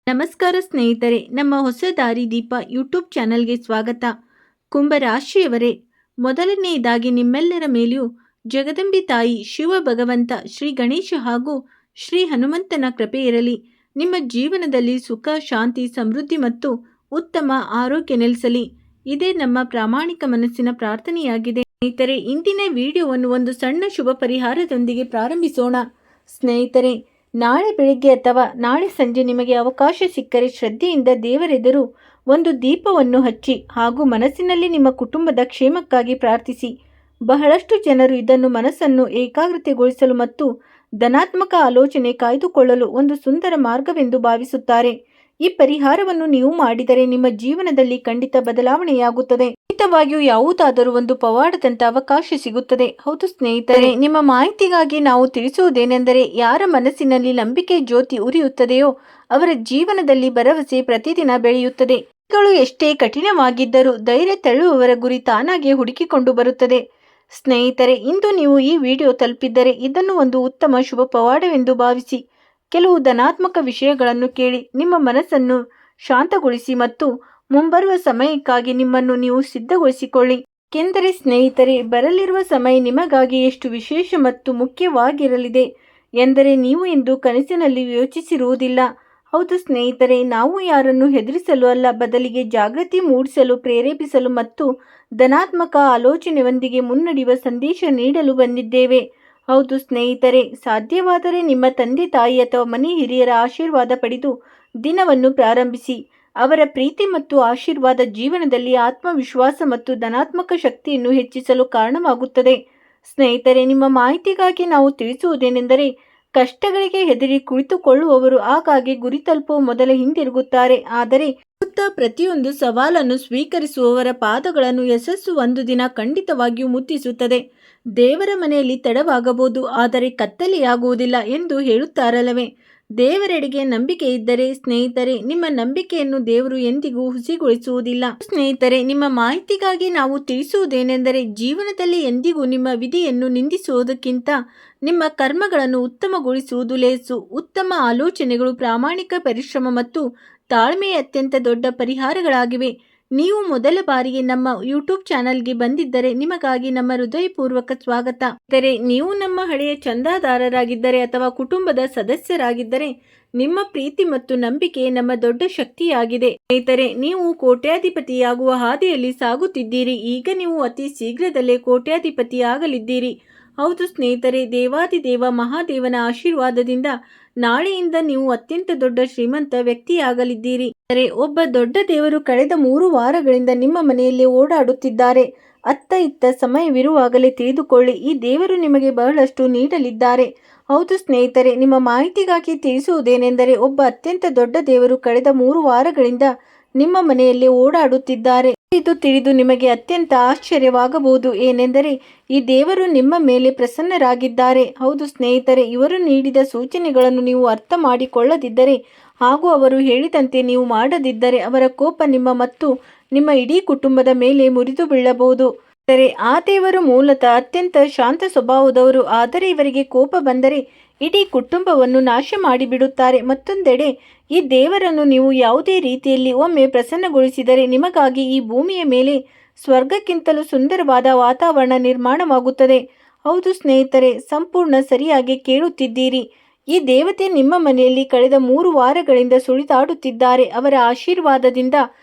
ನಮಸ್ಕಾರ ಸ್ನೇಹಿತರೆ, ನಮ್ಮ ಹೊಸ ದಾರಿ ದೀಪ ಯೂಟ್ಯೂಬ್ ಚಾನಲ್ಗೆ ಸ್ವಾಗತ. ಕುಂಭರಾಶಿಯವರೇ, ಮೊದಲನೆಯದಾಗಿ ನಿಮ್ಮೆಲ್ಲರ ಮೇಲೆಯೂ ಜಗದಂಬಿ ತಾಯಿ, ಶಿವ ಭಗವಂತ, ಶ್ರೀ ಗಣೇಶ ಹಾಗೂ ಶ್ರೀ ಹನುಮಂತನ ಕೃಪೆ ಇರಲಿ. ನಿಮ್ಮ ಜೀವನದಲ್ಲಿ ಸುಖ, ಶಾಂತಿ, ಸಮೃದ್ಧಿ ಮತ್ತು ಉತ್ತಮ ಆರೋಗ್ಯ ನೆಲೆಸಲಿ. ಇದೇ ನಮ್ಮ ಪ್ರಾಮಾಣಿಕ ಮನಸ್ಸಿನ ಪ್ರಾರ್ಥನೆಯಾಗಿದೆ. ಸ್ನೇಹಿತರೆ, ಇಂದಿನ ವಿಡಿಯೋವನ್ನು ಒಂದು ಸಣ್ಣ ಶುಭ ಪರಿಹಾರದೊಂದಿಗೆ ಪ್ರಾರಂಭಿಸೋಣ. ಸ್ನೇಹಿತರೆ, ನಾಳೆ ಬೆಳಿಗ್ಗೆ ಅಥವಾ ನಾಳೆ ಸಂಜೆ ನಿಮಗೆ ಅವಕಾಶ ಸಿಕ್ಕರೆ ಶ್ರದ್ಧೆಯಿಂದ ದೇವರೆದುರು ಒಂದು ದೀಪವನ್ನು ಹಚ್ಚಿ ಹಾಗೂ ಮನಸ್ಸಿನಲ್ಲಿ ನಿಮ್ಮ ಕುಟುಂಬದ ಕ್ಷೇಮಕ್ಕಾಗಿ ಪ್ರಾರ್ಥಿಸಿ. ಬಹಳಷ್ಟು ಜನರು ಇದನ್ನು ಮನಸ್ಸನ್ನು ಏಕಾಗ್ರತೆಗೊಳಿಸಲು ಮತ್ತು ಧನಾತ್ಮಕ ಆಲೋಚನೆ ಕಾಯ್ದುಕೊಳ್ಳಲು ಒಂದು ಸುಂದರ ಮಾರ್ಗವೆಂದು ಭಾವಿಸುತ್ತಾರೆ. ಈ ಪರಿಹಾರವನ್ನು ನೀವು ಮಾಡಿದರೆ ನಿಮ್ಮ ಜೀವನದಲ್ಲಿ ಖಂಡಿತ ಬದಲಾವಣೆಯಾಗುತ್ತದೆ. ಖಂಡಿತವಾಗಿಯೂ ಯಾವುದಾದರೂ ಒಂದು ಪವಾಡದಂತ ಅವಕಾಶ ಸಿಗುತ್ತದೆ. ಹೌದು ಸ್ನೇಹಿತರೆ, ನಿಮ್ಮ ಮಾಹಿತಿಗಾಗಿ ನಾವು ತಿಳಿಸುವುದೇನೆಂದರೆ, ಯಾರ ಮನಸ್ಸಿನಲ್ಲಿ ನಂಬಿಕೆ ಜ್ಯೋತಿ ಉರಿಯುತ್ತದೆಯೋ ಅವರ ಜೀವನದಲ್ಲಿ ಭರವಸೆ ಪ್ರತಿದಿನ ಬೆಳೆಯುತ್ತದೆ. ಗಳು ಎಷ್ಟೇ ಕಠಿಣವಾಗಿದ್ದರೂ ಧೈರ್ಯ ತಳ್ಳುವವರ ಗುರಿ ತಾನಾಗೆ ಹುಡುಕಿಕೊಂಡು ಬರುತ್ತದೆ. ಸ್ನೇಹಿತರೆ, ಇಂದು ನೀವು ಈ ವಿಡಿಯೋ ತಲುಪಿದ್ದರೆ ಇದನ್ನು ಒಂದು ಉತ್ತಮ ಶುಭ ಪವಾಡವೆಂದು ಭಾವಿಸಿ ಕೆಲವು ಧನಾತ್ಮಕ ವಿಷಯಗಳನ್ನು ಕೇಳಿ ನಿಮ್ಮ ಮನಸ್ಸನ್ನು ಶಾಂತಗೊಳಿಸಿ ಮತ್ತು ಮುಂಬರುವ ಸಮಯಕ್ಕಾಗಿ ನಿಮ್ಮನ್ನು ನೀವು ಸಿದ್ಧಗೊಳಿಸಿಕೊಳ್ಳಿ. ಏಕೆಂದರೆ ಸ್ನೇಹಿತರೆ, ಬರಲಿರುವ ಸಮಯ ನಿಮಗಾಗಿ ಎಷ್ಟು ವಿಶೇಷ ಮತ್ತು ಮುಖ್ಯವಾಗಿರಲಿದೆ ಎಂದರೆ ನೀವು ಎಂದು ಕನಸಿನಲ್ಲಿ ಯೋಚಿಸಿರುವುದಿಲ್ಲ. ಹೌದು ಸ್ನೇಹಿತರೆ, ನಾವು ಯಾರನ್ನು ಹೆದರಿಸಲು ಅಲ್ಲ, ಬದಲಿಗೆ ಜಾಗೃತಿ ಮೂಡಿಸಲು, ಪ್ರೇರೇಪಿಸಲು ಮತ್ತು ಧನಾತ್ಮಕ ಆಲೋಚನೆಯೊಂದಿಗೆ ಮುನ್ನಡೆಯುವ ಸಂದೇಶ ನೀಡಲು ಬಂದಿದ್ದೇವೆ. ಹೌದು ಸ್ನೇಹಿತರೆ, ಸಾಧ್ಯವಾದರೆ ನಿಮ್ಮ ತಂದೆ ತಾಯಿ ಅಥವಾ ಮನೆ ಹಿರಿಯರ ಆಶೀರ್ವಾದ ಪಡೆದು ದಿನವನ್ನು ಪ್ರಾರಂಭಿಸಿ. ಅವರ ಪ್ರೀತಿ ಮತ್ತು ಆಶೀರ್ವಾದ ಜೀವನದಲ್ಲಿ ಆತ್ಮವಿಶ್ವಾಸ ಮತ್ತು ಧನಾತ್ಮಕ ಶಕ್ತಿಯನ್ನು ಹೆಚ್ಚಿಸಲು ಕಾರಣವಾಗುತ್ತದೆ. ಸ್ನೇಹಿತರೆ, ನಿಮ್ಮ ಮಾಹಿತಿಗಾಗಿ ನಾವು ತಿಳಿಸುವುದೇನೆಂದರೆ, ಕಷ್ಟಗಳಿಗೆ ಹೆದರಿ ಕುಳಿತುಕೊಳ್ಳುವವರು ಆಗಾಗ್ಗೆ ಗುರಿ ತಲುಪುವ ಮೊದಲೇ ಹಿಂದಿರುಗುತ್ತಾರೆ. ಆದರೆ ಪ್ರತಿಯೊಂದು ಸವಾಲನ್ನು ಸ್ವೀಕರಿಸುವವರ ಪಾದಗಳನ್ನು ಯಶಸ್ಸು ಒಂದು ದಿನ ಖಂಡಿತವಾಗಿಯೂ ಮುಟ್ಟಿಸುತ್ತದೆ. ದೇವರ ಮನೆಯಲ್ಲಿ ತಡವಾಗಬಹುದು, ಆದರೆ ಕತ್ತಲೆಯಾಗುವುದಿಲ್ಲ ಎಂದು ಹೇಳುತ್ತಾರಲ್ಲವೇ. ದೇವರೆಡೆಗೆ ನಂಬಿಕೆ ಇದ್ದರೆ ಸ್ನೇಹಿತರೆ, ನಿಮ್ಮ ನಂಬಿಕೆಯನ್ನು ದೇವರು ಎಂದಿಗೂ ಹುಸಿಗೊಳಿಸುವುದಿಲ್ಲ. ಸ್ನೇಹಿತರೆ, ನಿಮ್ಮ ಮಾಹಿತಿಗಾಗಿ ನಾವು ತಿಳಿಸುವುದೇನೆಂದರೆ, ಜೀವನದಲ್ಲಿ ಎಂದಿಗೂ ನಿಮ್ಮ ವಿಧಿಯನ್ನು ನಿಂದಿಸುವುದಕ್ಕಿಂತ ನಿಮ್ಮ ಕರ್ಮಗಳನ್ನು ಉತ್ತಮಗೊಳಿಸುವುದು ಲೇಸು. ಉತ್ತಮ ಆಲೋಚನೆಗಳು, ಪ್ರಾಮಾಣಿಕ ಪರಿಶ್ರಮ ಮತ್ತು ತಾಳ್ಮೆ ಅತ್ಯಂತ ದೊಡ್ಡ ಪರಿಹಾರಗಳಾಗಿವೆ. ನೀವು ಮೊದಲ ಬಾರಿಗೆ ನಮ್ಮ ಯೂಟ್ಯೂಬ್ ಚಾನಲ್ಗೆ ಬಂದಿದ್ದರೆ ನಿಮಗಾಗಿ ನಮ್ಮ ಹೃದಯಪೂರ್ವಕ ಸ್ವಾಗತ. ಆದರೆ ನೀವು ನಮ್ಮ ಹಳೆಯ ಚಂದಾದಾರರಾಗಿದ್ದರೆ ಅಥವಾ ಕುಟುಂಬದ ಸದಸ್ಯರಾಗಿದ್ದರೆ ನಿಮ್ಮ ಪ್ರೀತಿ ಮತ್ತು ನಂಬಿಕೆ ನಮ್ಮ ದೊಡ್ಡ ಶಕ್ತಿಯಾಗಿದೆ. ಸ್ನೇಹಿತರೆ, ನೀವು ಕೋಟ್ಯಾಧಿಪತಿಯಾಗುವ ಹಾದಿಯಲ್ಲಿ ಸಾಗುತ್ತಿದ್ದೀರಿ. ಈಗ ನೀವು ಅತಿ ಶೀಘ್ರದಲ್ಲೇ ಕೋಟ್ಯಾಧಿಪತಿಯಾಗಲಿದ್ದೀರಿ. ಹೌದು ಸ್ನೇಹಿತರೆ, ದೇವಾದಿದೇವ ಮಹಾದೇವನ ಆಶೀರ್ವಾದದಿಂದ ನಾಳೆಯಿಂದ ನೀವು ಅತ್ಯಂತ ದೊಡ್ಡ ಶ್ರೀಮಂತ ವ್ಯಕ್ತಿಯಾಗಲಿದ್ದೀರಿ. ಆದರೆ ಒಬ್ಬ ದೊಡ್ಡ ದೇವರು ಕಳೆದ 3 ವಾರಗಳಿಂದ ನಿಮ್ಮ ಮನೆಯಲ್ಲಿ ಓಡಾಡುತ್ತಿದ್ದಾರೆ. ಅತ್ತ ಇತ್ತ ಸಮಯವಿರುವಾಗಲೇ ತಿಳಿದುಕೊಳ್ಳಿ, ಈ ದೇವರು ನಿಮಗೆ ಬಹಳಷ್ಟು ನೀಡಲಿದ್ದಾರೆ. ಹೌದು ಸ್ನೇಹಿತರೆ, ನಿಮ್ಮ ಮಾಹಿತಿಗಾಗಿ ತಿಳಿಸುವುದೇನೆಂದರೆ, ಒಬ್ಬ ಅತ್ಯಂತ ದೊಡ್ಡ ದೇವರು ಕಳೆದ 3 ವಾರಗಳಿಂದ ನಿಮ್ಮ ಮನೆಯಲ್ಲಿ ಓಡಾಡುತ್ತಿದ್ದಾರೆ. ಇದು ತಿಳಿದು ನಿಮಗೆ ಅತ್ಯಂತ ಆಶ್ಚರ್ಯವಾಗಬಹುದು. ಏನೆಂದರೆ, ಈ ದೇವರು ನಿಮ್ಮ ಮೇಲೆ ಪ್ರಸನ್ನರಾಗಿದ್ದಾರೆ. ಹೌದು ಸ್ನೇಹಿತರೆ, ಇವರು ನೀಡಿದ ಸೂಚನೆಗಳನ್ನು ನೀವು ಅರ್ಥ ಮಾಡಿಕೊಳ್ಳದಿದ್ದರೆ ಹಾಗೂ ಅವರು ಹೇಳಿದಂತೆ ನೀವು ಮಾಡದಿದ್ದರೆ ಅವರ ಕೋಪ ನಿಮ್ಮ ಮತ್ತು ನಿಮ್ಮ ಇಡೀ ಕುಟುಂಬದ ಮೇಲೆ ಮುರಿದು ಬೀಳಬಹುದು. ಆದರೆ ಆ ದೇವರು ಮೂಲತಃ ಅತ್ಯಂತ ಶಾಂತ ಸ್ವಭಾವದವರು. ಆದರೆ ಇವರಿಗೆ ಕೋಪ ಬಂದರೆ ಇಡೀ ಕುಟುಂಬವನ್ನು ನಾಶ ಮಾಡಿಬಿಡುತ್ತಾರೆ. ಮತ್ತೊಂದೆಡೆ ಈ ದೇವರನ್ನು ನೀವು ಯಾವುದೇ ರೀತಿಯಲ್ಲಿ ಒಮ್ಮೆ ಪ್ರಸನ್ನಗೊಳಿಸಿದರೆ ನಿಮಗಾಗಿ ಈ ಭೂಮಿಯ ಮೇಲೆ ಸ್ವರ್ಗಕ್ಕಿಂತಲೂ ಸುಂದರವಾದ ವಾತಾವರಣ ನಿರ್ಮಾಣವಾಗುತ್ತದೆ. ಹೌದು ಸ್ನೇಹಿತರೆ, ಸಂಪೂರ್ಣ ಸರಿಯಾಗಿ ಕೇಳುತ್ತಿದ್ದೀರಿ. ಈ ದೇವತೆ ನಿಮ್ಮ ಮನೆಯಲ್ಲಿ ಕಳೆದ 3 ವಾರಗಳಿಂದ ಸುಳಿದಾಡುತ್ತಿದ್ದಾರೆ. ಅವರ ಆಶೀರ್ವಾದದಿಂದ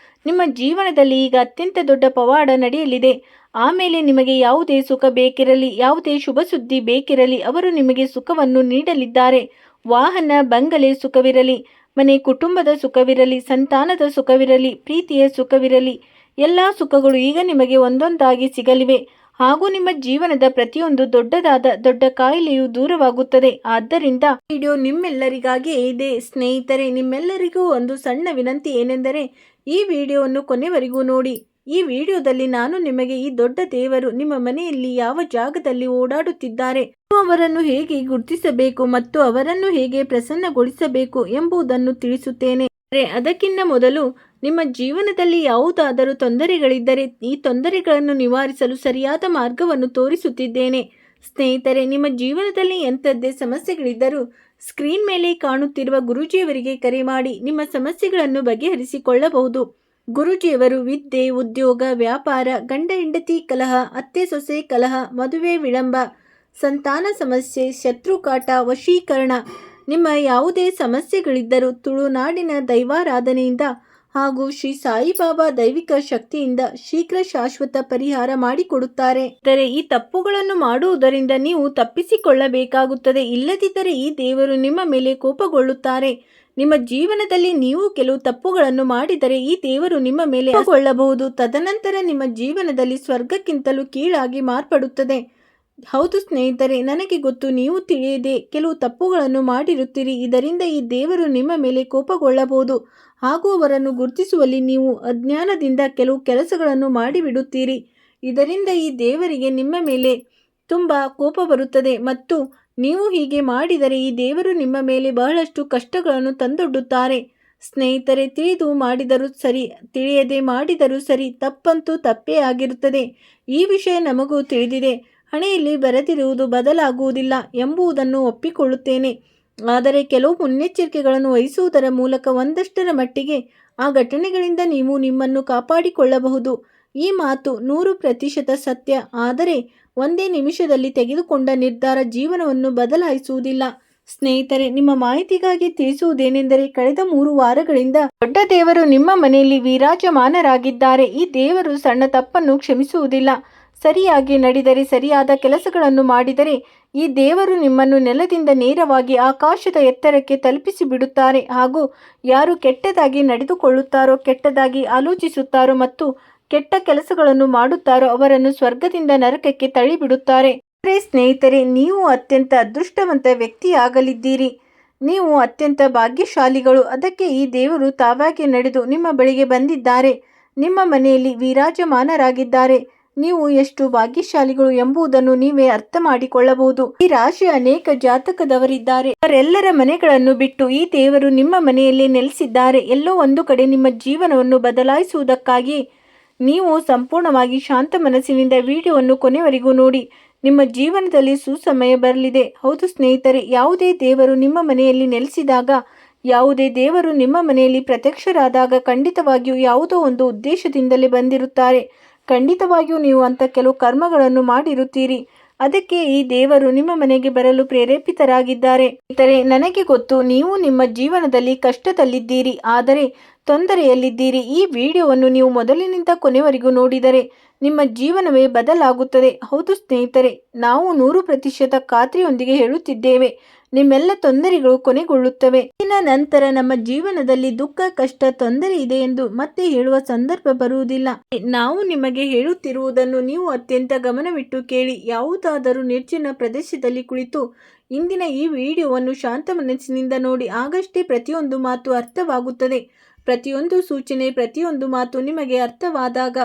ನಿಮ್ಮ ಜೀವನದಲ್ಲಿ ಈಗ ಅತ್ಯಂತ ದೊಡ್ಡ ಪವಾಡ ನಡೆಯಲಿದೆ. ಆಮೇಲೆ ನಿಮಗೆ ಯಾವುದೇ ಸುಖ ಬೇಕಿರಲಿ, ಯಾವುದೇ ಶುಭ ಸುದ್ದಿ ಬೇಕಿರಲಿ, ಅವರು ನಿಮಗೆ ಸುಖವನ್ನು ನೀಡಲಿದ್ದಾರೆ. ವಾಹನ, ಬಂಗಲೆ ಸುಖವಿರಲಿ, ಮನೆ ಕುಟುಂಬದ ಸುಖವಿರಲಿ, ಸಂತಾನದ ಸುಖವಿರಲಿ, ಪ್ರೀತಿಯ ಸುಖವಿರಲಿ, ಎಲ್ಲ ಸುಖಗಳು ಈಗ ನಿಮಗೆ ಒಂದೊಂದಾಗಿ ಸಿಗಲಿವೆ. ಹಾಗೂ ನಿಮ್ಮ ಜೀವನದ ಪ್ರತಿಯೊಂದು ದೊಡ್ಡ ಕಾಯಿಲೆಯು ದೂರವಾಗುತ್ತದೆ. ಆದ್ದರಿಂದ ವಿಡಿಯೋ ನಿಮ್ಮೆಲ್ಲರಿಗಾಗಿಯೇ ಇದೆ. ಸ್ನೇಹಿತರೆ, ನಿಮ್ಮೆಲ್ಲರಿಗೂ ಒಂದು ಸಣ್ಣ ವಿನಂತಿ ಏನೆಂದರೆ, ಈ ವಿಡಿಯೋವನ್ನು ಕೊನೆವರೆಗೂ ನೋಡಿ. ಈ ವಿಡಿಯೋದಲ್ಲಿ ನಾನು ನಿಮಗೆ ಈ ದೊಡ್ಡ ದೇವರು ನಿಮ್ಮ ಮನೆಯಲ್ಲಿ ಯಾವ ಜಾಗದಲ್ಲಿ ಓಡಾಡುತ್ತಿದ್ದಾರೆ, ಅವರನ್ನು ಹೇಗೆ ಗುರುತಿಸಬೇಕು ಮತ್ತು ಅವರನ್ನು ಹೇಗೆ ಪ್ರಸನ್ನಗೊಳಿಸಬೇಕು ಎಂಬುದನ್ನು ತಿಳಿಸುತ್ತೇನೆ. ಅದಕ್ಕಿಂತ ಮೊದಲು ನಿಮ್ಮ ಜೀವನದಲ್ಲಿ ಯಾವುದಾದರೂ ತೊಂದರೆಗಳಿದ್ದರೆ ಈ ತೊಂದರೆಗಳನ್ನು ನಿವಾರಿಸಲು ಸರಿಯಾದ ಮಾರ್ಗವನ್ನು ತೋರಿಸುತ್ತಿದ್ದೇನೆ. ಸ್ನೇಹಿತರೆ, ನಿಮ್ಮ ಜೀವನದಲ್ಲಿ ಎಂಥದ್ದೇ ಸಮಸ್ಯೆಗಳಿದ್ದರೂ ಸ್ಕ್ರೀನ್ ಮೇಲೆ ಕಾಣುತ್ತಿರುವ ಗುರೂಜಿಯವರಿಗೆ ಕರೆ ಮಾಡಿ ನಿಮ್ಮ ಸಮಸ್ಯೆಗಳನ್ನು ಬಗೆಹರಿಸಿಕೊಳ್ಳಬಹುದು. ಗುರೂಜಿಯವರು ವಿದ್ಯೆ, ಉದ್ಯೋಗ, ವ್ಯಾಪಾರ, ಗಂಡ ಹೆಂಡತಿ ಕಲಹ, ಅತ್ತೆ ಸೊಸೆ ಕಲಹ, ಮದುವೆ ವಿಳಂಬ, ಸಂತಾನ ಸಮಸ್ಯೆ, ಶತ್ರುಕಾಟ, ವಶೀಕರಣ, ನಿಮ್ಮ ಯಾವುದೇ ಸಮಸ್ಯೆಗಳಿದ್ದರೂ ತುಳುನಾಡಿನ ದೈವಾರಾಧನೆಯಿಂದ ಹಾಗೂ ಶ್ರೀ ಸಾಯಿಬಾಬಾ ದೈವಿಕ ಶಕ್ತಿಯಿಂದ ಶೀಘ್ರ ಶಾಶ್ವತ ಪರಿಹಾರ ಮಾಡಿಕೊಡುತ್ತಾರೆ. ಆದರೆ ಈ ತಪ್ಪುಗಳನ್ನು ಮಾಡುವುದರಿಂದ ನೀವು ತಪ್ಪಿಸಿಕೊಳ್ಳಬೇಕಾಗುತ್ತದೆ. ಇಲ್ಲದಿದ್ದರೆ ಈ ದೇವರು ನಿಮ್ಮ ಮೇಲೆ ಕೋಪಗೊಳ್ಳುತ್ತಾರೆ. ನಿಮ್ಮ ಜೀವನದಲ್ಲಿ ನೀವು ಕೆಲವು ತಪ್ಪುಗಳನ್ನು ಮಾಡಿದರೆ ಈ ದೇವರು ನಿಮ್ಮ ಮೇಲೆ ಕೋಪಗೊಳ್ಳಬಹುದು. ತದನಂತರ ನಿಮ್ಮ ಜೀವನದಲ್ಲಿ ಸ್ವರ್ಗಕ್ಕಿಂತಲೂ ಕೀಳಾಗಿ ಮಾರ್ಪಡುತ್ತದೆ. ಹೌದು ಸ್ನೇಹಿತರೆ, ನನಗೆ ಗೊತ್ತು, ನೀವು ತಿಳಿಯದೆ ಕೆಲವು ತಪ್ಪುಗಳನ್ನು ಮಾಡಿರುತ್ತೀರಿ. ಇದರಿಂದ ಈ ದೇವರು ನಿಮ್ಮ ಮೇಲೆ ಕೋಪಗೊಳ್ಳಬಹುದು ಹಾಗೂ ಅವರನ್ನು ಗುರುತಿಸುವಲ್ಲಿ ನೀವು ಅಜ್ಞಾನದಿಂದ ಕೆಲವು ಕೆಲಸಗಳನ್ನು ಮಾಡಿಬಿಡುತ್ತೀರಿ. ಇದರಿಂದ ಈ ದೇವರಿಗೆ ನಿಮ್ಮ ಮೇಲೆ ತುಂಬ ಕೋಪ ಬರುತ್ತದೆ ಮತ್ತು ನೀವು ಹೀಗೆ ಮಾಡಿದರೆ ಈ ದೇವರು ನಿಮ್ಮ ಮೇಲೆ ಬಹಳಷ್ಟು ಕಷ್ಟಗಳನ್ನು ತಂದೊಡ್ಡುತ್ತಾರೆ. ಸ್ನೇಹಿತರೆ, ತಿಳಿದು ಮಾಡಿದರೂ ಸರಿ, ತಿಳಿಯದೆ ಮಾಡಿದರೂ ಸರಿ, ತಪ್ಪಂತೂ ತಪ್ಪೇ ಆಗಿರುತ್ತದೆ. ಈ ವಿಷಯ ನಮಗೂ ತಿಳಿದಿದೆ. ಹಣೆಯಲ್ಲಿ ಬರೆದಿರುವುದು ಬದಲಾಗುವುದಿಲ್ಲ ಎಂಬುದನ್ನು ಒಪ್ಪಿಕೊಳ್ಳುತ್ತೇನೆ. ಆದರೆ ಕೆಲವು ಮುನ್ನೆಚ್ಚರಿಕೆಗಳನ್ನು ವಹಿಸುವುದರ ಮೂಲಕ ಒಂದಷ್ಟರ ಮಟ್ಟಿಗೆ ಆ ಘಟನೆಗಳಿಂದ ನೀವು ನಿಮ್ಮನ್ನು ಕಾಪಾಡಿಕೊಳ್ಳಬಹುದು. ಈ ಮಾತು 100% ಸತ್ಯ. ಆದರೆ ಒಂದೇ ನಿಮಿಷದಲ್ಲಿ ತೆಗೆದುಕೊಂಡ ನಿರ್ಧಾರ ಜೀವನವನ್ನು ಬದಲಾಯಿಸುವುದಿಲ್ಲ. ಸ್ನೇಹಿತರೆ, ನಿಮ್ಮ ಮಾಹಿತಿಗಾಗಿ ತಿಳಿಸುವುದೇನೆಂದರೆ, ಕಳೆದ 3 ವಾರಗಳಿಂದ ದೊಡ್ಡ ದೇವರು ನಿಮ್ಮ ಮನೆಯಲ್ಲಿ ವಿರಾಜಮಾನರಾಗಿದ್ದಾರೆ. ಈ ದೇವರು ಸಣ್ಣ ತಪ್ಪನ್ನು ಕ್ಷಮಿಸುವುದಿಲ್ಲ. ಸರಿಯಾಗಿ ನಡೆದರೆ, ಸರಿಯಾದ ಕೆಲಸಗಳನ್ನು ಮಾಡಿದರೆ ಈ ದೇವರು ನಿಮ್ಮನ್ನು ನೆಲದಿಂದ ನೇರವಾಗಿ ಆಕಾಶದ ಎತ್ತರಕ್ಕೆ ತಲುಪಿಸಿ ಬಿಡುತ್ತಾರೆ. ಹಾಗೂ ಯಾರು ಕೆಟ್ಟದಾಗಿ ನಡೆದುಕೊಳ್ಳುತ್ತಾರೋ, ಕೆಟ್ಟದಾಗಿ ಆಲೋಚಿಸುತ್ತಾರೋ ಮತ್ತು ಕೆಟ್ಟ ಕೆಲಸಗಳನ್ನು ಮಾಡುತ್ತಾರೋ ಅವರನ್ನು ಸ್ವರ್ಗದಿಂದ ನರಕಕ್ಕೆ ತಳ್ಳಿಬಿಡುತ್ತಾರೆ. ಸ್ನೇಹಿತರೆ, ನೀವು ಅತ್ಯಂತ ಅದೃಷ್ಟವಂತ ವ್ಯಕ್ತಿಯಾಗಲಿದ್ದೀರಿ. ನೀವು ಅತ್ಯಂತ ಭಾಗ್ಯಶಾಲಿಗಳು. ಅದಕ್ಕೆ ಈ ದೇವರು ತಾವಾಗಿ ನಡೆದು ನಿಮ್ಮ ಬಳಿಗೆ ಬಂದಿದ್ದಾರೆ, ನಿಮ್ಮ ಮನೆಯಲ್ಲಿ ವಿರಾಜಮಾನರಾಗಿದ್ದಾರೆ. ನೀವು ಎಷ್ಟು ಭಾಗ್ಯಶಾಲಿಗಳು ಎಂಬುದನ್ನು ನೀವೇ ಅರ್ಥ ಮಾಡಿಕೊಳ್ಳಬಹುದು. ಈ ರಾಶಿಯ ಅನೇಕ ಜಾತಕದವರಿದ್ದಾರೆ. ಅವರೆಲ್ಲರ ಮನೆಗಳನ್ನು ಬಿಟ್ಟು ಈ ದೇವರು ನಿಮ್ಮ ಮನೆಯಲ್ಲಿ ನೆಲೆಸಿದ್ದಾರೆ. ಎಲ್ಲೋ ಒಂದು ಕಡೆ ನಿಮ್ಮ ಜೀವನವನ್ನು ಬದಲಾಯಿಸುವುದಕ್ಕಾಗಿ ನೀವು ಸಂಪೂರ್ಣವಾಗಿ ಶಾಂತ ಮನಸ್ಸಿನಿಂದ ವಿಡಿಯೋವನ್ನು ಕೊನೆವರೆಗೂ ನೋಡಿ. ನಿಮ್ಮ ಜೀವನದಲ್ಲಿ ಸುಸಮಯ ಬರಲಿದೆ. ಹೌದು ಸ್ನೇಹಿತರೆ, ಯಾವುದೇ ದೇವರು ನಿಮ್ಮ ಮನೆಯಲ್ಲಿ ನೆಲೆಸಿದಾಗ, ಯಾವುದೇ ದೇವರು ನಿಮ್ಮ ಮನೆಯಲ್ಲಿ ಪ್ರತ್ಯಕ್ಷರಾದಾಗ ಖಂಡಿತವಾಗಿಯೂ ಯಾವುದೋ ಒಂದು ಉದ್ದೇಶದಿಂದಲೇ ಬಂದಿರುತ್ತಾರೆ. ಖಂಡಿತವಾಗಿಯೂ ನೀವು ಅಂತ ಕೆಲವು ಕರ್ಮಗಳನ್ನು ಮಾಡಿರುತ್ತೀರಿ. ಅದಕ್ಕೆ ಈ ದೇವರು ನಿಮ್ಮ ಮನೆಗೆ ಬರಲು ಪ್ರೇರೇಪಿತರಾಗಿದ್ದಾರೆ. ಸ್ನೇಹಿತರೆ, ನನಗೆ ಗೊತ್ತು, ನೀವು ನಿಮ್ಮ ಜೀವನದಲ್ಲಿ ಕಷ್ಟದಲ್ಲಿದ್ದೀರಿ, ಆದರೆ ತೊಂದರೆಯಲ್ಲಿದ್ದೀರಿ. ಈ ವಿಡಿಯೋವನ್ನು ನೀವು ಮೊದಲಿನಿಂದ ಕೊನೆವರೆಗೂ ನೋಡಿದರೆ ನಿಮ್ಮ ಜೀವನವೇ ಬದಲಾಗುತ್ತದೆ. ಹೌದು ಸ್ನೇಹಿತರೆ, ನಾವು 100% ಖಾತ್ರಿಯೊಂದಿಗೆ ಹೇಳುತ್ತಿದ್ದೇವೆ, ನಿಮ್ಮೆಲ್ಲ ತೊಂದರೆಗಳು ಕೊನೆಗೊಳ್ಳುತ್ತವೆ. ಇನ್ನ ನಂತರ ನಮ್ಮ ಜೀವನದಲ್ಲಿ ದುಃಖ, ಕಷ್ಟ, ತೊಂದರೆ ಇದೆ ಎಂದು ಮತ್ತೆ ಹೇಳುವ ಸಂದರ್ಭ ಬರುವುದಿಲ್ಲ. ನಾವು ನಿಮಗೆ ಹೇಳುತ್ತಿರುವುದನ್ನು ನೀವು ಅತ್ಯಂತ ಗಮನವಿಟ್ಟು ಕೇಳಿ. ಯಾವುದಾದರೂ ನಿರ್ಜನ ಪ್ರದೇಶದಲ್ಲಿ ಕುಳಿತು ಇಂದಿನ ಈ ವಿಡಿಯೋವನ್ನು ಶಾಂತ ಮನಸ್ಸಿನಿಂದ ನೋಡಿ. ಆಗಷ್ಟೇ ಪ್ರತಿಯೊಂದು ಮಾತು ಅರ್ಥವಾಗುತ್ತದೆ. ಪ್ರತಿಯೊಂದು ಸೂಚನೆ, ಪ್ರತಿಯೊಂದು ಮಾತು ನಿಮಗೆ ಅರ್ಥವಾದಾಗ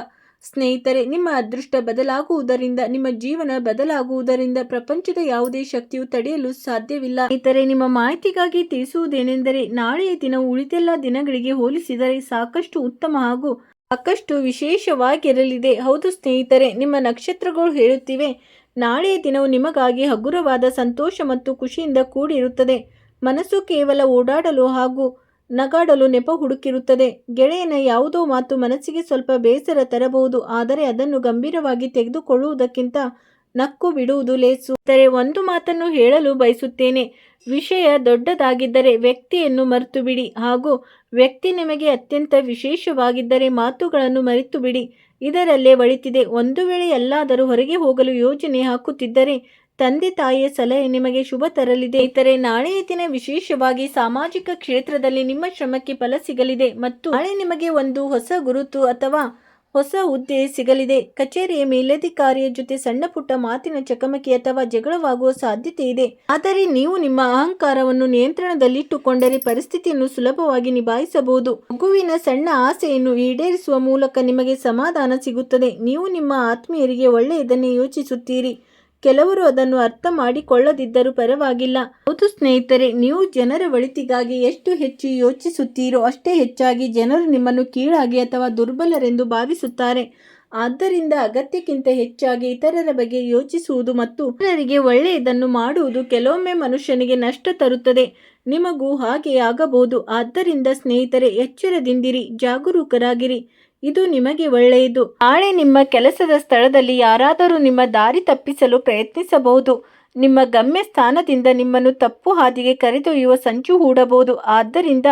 ಸ್ನೇಹಿತರೆ, ನಿಮ್ಮ ಅದೃಷ್ಟ ಬದಲಾಗುವುದರಿಂದ, ನಿಮ್ಮ ಜೀವನ ಬದಲಾಗುವುದರಿಂದ ಪ್ರಪಂಚದ ಯಾವುದೇ ಶಕ್ತಿಯು ತಡೆಯಲು ಸಾಧ್ಯವಿಲ್ಲ. ಸ್ನೇಹಿತರೆ, ನಿಮ್ಮ ಮಾಹಿತಿಗಾಗಿ ತಿಳಿಸುವುದೇನೆಂದರೆ, ನಾಳೆಯ ದಿನವು ಉಳಿದೆಲ್ಲ ದಿನಗಳಿಗೆ ಹೋಲಿಸಿದರೆ ಸಾಕಷ್ಟು ಉತ್ತಮ ಹಾಗೂ ಸಾಕಷ್ಟು ವಿಶೇಷವಾಗಿರಲಿದೆ. ಹೌದು ಸ್ನೇಹಿತರೆ, ನಿಮ್ಮ ನಕ್ಷತ್ರಗಳು ಹೇಳುತ್ತಿವೆ, ನಾಳೆಯ ದಿನವು ನಿಮಗಾಗಿ ಹಗುರವಾದ ಸಂತೋಷ ಮತ್ತು ಖುಷಿಯಿಂದ ಕೂಡಿರುತ್ತದೆ. ಮನಸ್ಸು ಕೇವಲ ಓಡಾಡಲು ಹಾಗೂ ನಗಾಡಲು ನೆಪ ಹುಡುಕಿರುತ್ತದೆ. ಗೆಳೆಯನ ಯಾವುದೋ ಮಾತು ಮನಸ್ಸಿಗೆ ಸ್ವಲ್ಪ ಬೇಸರ ತರಬಹುದು, ಆದರೆ ಅದನ್ನು ಗಂಭೀರವಾಗಿ ತೆಗೆದುಕೊಳ್ಳುವುದಕ್ಕಿಂತ ನಕ್ಕು ಬಿಡುವುದು ಲೇಸು. ಆದರೆ ಒಂದು ಮಾತನ್ನು ಹೇಳಲು ಬಯಸುತ್ತೇನೆ. ವಿಷಯ ದೊಡ್ಡದಾಗಿದ್ದರೆ ವ್ಯಕ್ತಿಯನ್ನು ಮರೆತು ಬಿಡಿ, ಹಾಗೂ ವ್ಯಕ್ತಿ ನಿಮಗೆ ಅತ್ಯಂತ ವಿಶೇಷವಾಗಿದ್ದರೆ ಮಾತುಗಳನ್ನು ಮರೆತು ಬಿಡಿ. ಇದರಲ್ಲೇ ಒಳಿತಿದೆ. ಒಂದು ವೇಳೆ ಎಲ್ಲಾದರೂ ಹೊರಗೆ ಹೋಗಲು ಯೋಜನೆ ಹಾಕುತ್ತಿದ್ದರೆ ತಂದೆ ತಾಯಿಯ ಸಲಹೆ ನಿಮಗೆ ಶುಭ ತರಲಿದೆ. ಸ್ನೇಹಿತರೆ, ನಾಳೆಯ ದಿನ ವಿಶೇಷವಾಗಿ ಸಾಮಾಜಿಕ ಕ್ಷೇತ್ರದಲ್ಲಿ ನಿಮ್ಮ ಶ್ರಮಕ್ಕೆ ಫಲ ಸಿಗಲಿದೆ ಮತ್ತು ನಾಳೆ ನಿಮಗೆ ಒಂದು ಹೊಸ ಗುರುತು ಅಥವಾ ಹೊಸ ಹುದ್ದೆ ಸಿಗಲಿದೆ. ಕಚೇರಿಯ ಮೇಲಧಿಕಾರಿಯ ಜೊತೆ ಸಣ್ಣ ಪುಟ್ಟ ಮಾತಿನ ಚಕಮಕಿ ಅಥವಾ ಜಗಳವಾಗುವ ಸಾಧ್ಯತೆ ಇದೆ. ಆದರೆ ನೀವು ನಿಮ್ಮ ಅಹಂಕಾರವನ್ನು ನಿಯಂತ್ರಣದಲ್ಲಿಟ್ಟುಕೊಂಡರೆ ಪರಿಸ್ಥಿತಿಯನ್ನು ಸುಲಭವಾಗಿ ನಿಭಾಯಿಸಬಹುದು. ಮಗುವಿನ ಸಣ್ಣ ಆಸೆಯನ್ನು ಈಡೇರಿಸುವ ಮೂಲಕ ನಿಮಗೆ ಸಮಾಧಾನ ಸಿಗುತ್ತದೆ. ನೀವು ನಿಮ್ಮ ಆತ್ಮೀಯರಿಗೆ ಒಳ್ಳೆಯದನ್ನೇ ಯೋಚಿಸುತ್ತೀರಿ. ಕೆಲವರು ಅದನ್ನು ಅರ್ಥ ಮಾಡಿಕೊಳ್ಳದಿದ್ದರೂ ಪರವಾಗಿಲ್ಲ. ಹೌದು ಸ್ನೇಹಿತರೆ, ನೀವು ಜನರ ಒಳಿತಿಗಾಗಿ ಎಷ್ಟು ಹೆಚ್ಚು ಯೋಚಿಸುತ್ತೀರೋ ಅಷ್ಟೇ ಹೆಚ್ಚಾಗಿ ಜನರು ನಿಮ್ಮನ್ನು ಕೀಳಾಗಿ ಅಥವಾ ದುರ್ಬಲರೆಂದು ಭಾವಿಸುತ್ತಾರೆ. ಆದ್ದರಿಂದ ಅಗತ್ಯಕ್ಕಿಂತ ಹೆಚ್ಚಾಗಿ ಇತರರ ಬಗ್ಗೆ ಯೋಚಿಸುವುದು ಮತ್ತು ಇತರರಿಗೆ ಒಳ್ಳೆಯದನ್ನು ಮಾಡುವುದು ಕೆಲವೊಮ್ಮೆ ಮನುಷ್ಯನಿಗೆ ನಷ್ಟ ತರುತ್ತದೆ. ನಿಮಗೂ ಹಾಗೆ ಆಗಬಹುದು. ಆದ್ದರಿಂದ ಸ್ನೇಹಿತರೆ, ಎಚ್ಚರದಿಂದಿರಿ, ಜಾಗರೂಕರಾಗಿರಿ. ಇದು ನಿಮಗೆ ಒಳ್ಳೆಯದು. ನಾಳೆ ನಿಮ್ಮ ಕೆಲಸದ ಸ್ಥಳದಲ್ಲಿ ಯಾರಾದರೂ ನಿಮ್ಮ ದಾರಿ ತಪ್ಪಿಸಲು ಪ್ರಯತ್ನಿಸಬಹುದು. ನಿಮ್ಮ ಗಮ್ಯ ಸ್ಥಾನದಿಂದ ನಿಮ್ಮನ್ನು ತಪ್ಪು ಹಾದಿಗೆ ಕರೆದೊಯ್ಯುವ ಸಂಚು ಹೂಡಬಹುದು. ಆದ್ದರಿಂದ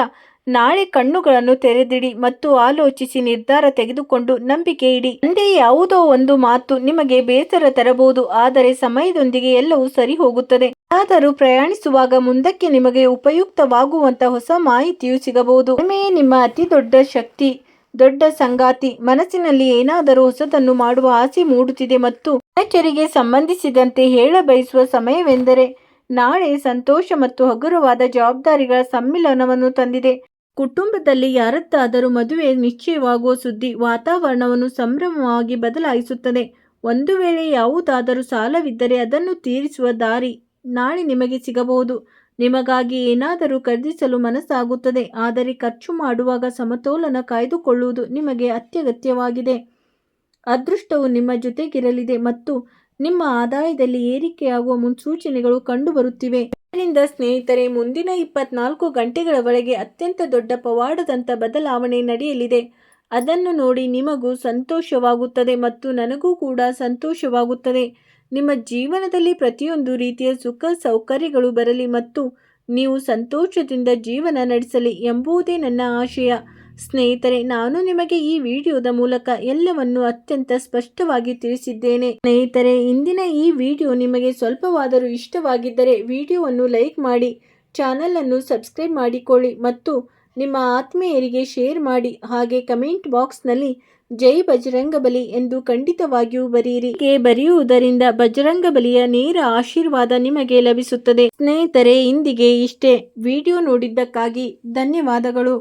ನಾಳೆ ಕಣ್ಣುಗಳನ್ನು ತೆರೆದಿಡಿ ಮತ್ತು ಆಲೋಚಿಸಿ ನಿರ್ಧಾರ ತೆಗೆದುಕೊಂಡು ನಂಬಿಕೆ ಇಡಿ. ಮುಂದೆ ಯಾವುದೋ ಒಂದು ಮಾತು ನಿಮಗೆ ಬೇಸರ ತರಬಹುದು, ಆದರೆ ಸಮಯದೊಂದಿಗೆ ಎಲ್ಲವೂ ಸರಿ ಹೋಗುತ್ತದೆ. ಯಾರಾದರೂ ಪ್ರಯಾಣಿಸುವಾಗ ಮುಂದಕ್ಕೆ ನಿಮಗೆ ಉಪಯುಕ್ತವಾಗುವಂತ ಹೊಸ ಮಾಹಿತಿಯು ಸಿಗಬಹುದು. ಕಡಿಮೆಯೇ ನಿಮ್ಮ ಅತಿ ದೊಡ್ಡ ಶಕ್ತಿ. ದೊಡ್ಡ ಸಂಗಾತಿ, ಮನಸ್ಸಿನಲ್ಲಿ ಏನಾದರೂ ಹೊಸದನ್ನು ಮಾಡುವ ಆಸೆ ಮೂಡುತ್ತಿದೆ ಮತ್ತು ದಿನಚರಿಗೆ ಸಂಬಂಧಿಸಿದಂತೆ ಹೇಳಬಯಸುವ ಸಮಯವೆಂದರೆ ನಾಳೆ ಸಂತೋಷ ಮತ್ತು ಹಗುರವಾದ ಜವಾಬ್ದಾರಿಗಳ ಸಮ್ಮಿಲನವನ್ನು ತಂದಿದೆ. ಕುಟುಂಬದಲ್ಲಿ ಯಾರದ್ದಾದರೂ ಮದುವೆ ನಿಶ್ಚಯವಾಗುವ ಸುದ್ದಿ ವಾತಾವರಣವನ್ನು ಸಂಭ್ರಮವಾಗಿ ಬದಲಾಯಿಸುತ್ತದೆ. ಒಂದು ವೇಳೆ ಯಾವುದಾದರೂ ಸಾಲವಿದ್ದರೆ ಅದನ್ನು ತೀರಿಸುವ ದಾರಿ ನಾಳೆ ನಿಮಗೆ ಸಿಗಬಹುದು. ನಿಮಗಾಗಿ ಏನಾದರೂ ಖರೀದಿಸಲು ಮನಸ್ಸಾಗುತ್ತದೆ, ಆದರೆ ಖರ್ಚು ಮಾಡುವಾಗ ಸಮತೋಲನ ಕಾಯ್ದುಕೊಳ್ಳುವುದು ನಿಮಗೆ ಅತ್ಯಗತ್ಯವಾಗಿದೆ. ಅದೃಷ್ಟವು ನಿಮ್ಮ ಜೊತೆಗಿರಲಿದೆ ಮತ್ತು ನಿಮ್ಮ ಆದಾಯದಲ್ಲಿ ಏರಿಕೆಯಾಗುವ ಮುನ್ಸೂಚನೆಗಳು ಕಂಡುಬರುತ್ತಿವೆ. ಇದರಿಂದ ಸ್ನೇಹಿತರೆ, ಮುಂದಿನ 24 ಗಂಟೆಗಳ ಒಳಗೆ ಅತ್ಯಂತ ದೊಡ್ಡ ಪವಾಡದಂಥ ಬದಲಾವಣೆ ನಡೆಯಲಿದೆ. ಅದನ್ನು ನೋಡಿ ನಿಮಗೂ ಸಂತೋಷವಾಗುತ್ತದೆ ಮತ್ತು ನನಗೂ ಕೂಡ ಸಂತೋಷವಾಗುತ್ತದೆ. ನಿಮ್ಮ ಜೀವನದಲ್ಲಿ ಪ್ರತಿಯೊಂದು ರೀತಿಯ ಸುಖ ಸೌಕರ್ಯಗಳು ಬರಲಿ ಮತ್ತು ನೀವು ಸಂತೋಷದಿಂದ ಜೀವನ ನಡೆಸಲಿ ಎಂಬುದೇ ನನ್ನ ಆಶಯ. ಸ್ನೇಹಿತರೆ, ನಾನು ನಿಮಗೆ ಈ ವಿಡಿಯೋದ ಮೂಲಕ ಎಲ್ಲವನ್ನು ಅತ್ಯಂತ ಸ್ಪಷ್ಟವಾಗಿ ತಿಳಿಸಿದ್ದೇನೆ. ಸ್ನೇಹಿತರೆ, ಇಂದಿನ ಈ ವಿಡಿಯೋ ನಿಮಗೆ ಸ್ವಲ್ಪವಾದರೂ ಇಷ್ಟವಾಗಿದ್ದರೆ ವಿಡಿಯೋವನ್ನು ಲೈಕ್ ಮಾಡಿ, ಚಾನಲನ್ನು ಸಬ್ಸ್ಕ್ರೈಬ್ ಮಾಡಿಕೊಳ್ಳಿ ಮತ್ತು ನಿಮ್ಮ ಆತ್ಮೀಯರಿಗೆ ಶೇರ್ ಮಾಡಿ. ಹಾಗೆ ಕಮೆಂಟ್ ಬಾಕ್ಸ್ನಲ್ಲಿ ಜೈ ಬಜರಂಗಬಲಿ ಎಂದು ಖಂಡಿತವಾಗಿಯೂ ಬರೆಯಿರಿ. ಹೀಗೆ ಬರೆಯುವುದರಿಂದ ಬಜರಂಗಬಲಿಯ ನೇರ ಆಶೀರ್ವಾದ ನಿಮಗೆ ಲಭಿಸುತ್ತದೆ. ಸ್ನೇಹಿತರೆ, ಇಂದಿಗೆ ಇಷ್ಟೇ. ವಿಡಿಯೋ ನೋಡಿದ್ದಕ್ಕಾಗಿ ಧನ್ಯವಾದಗಳು.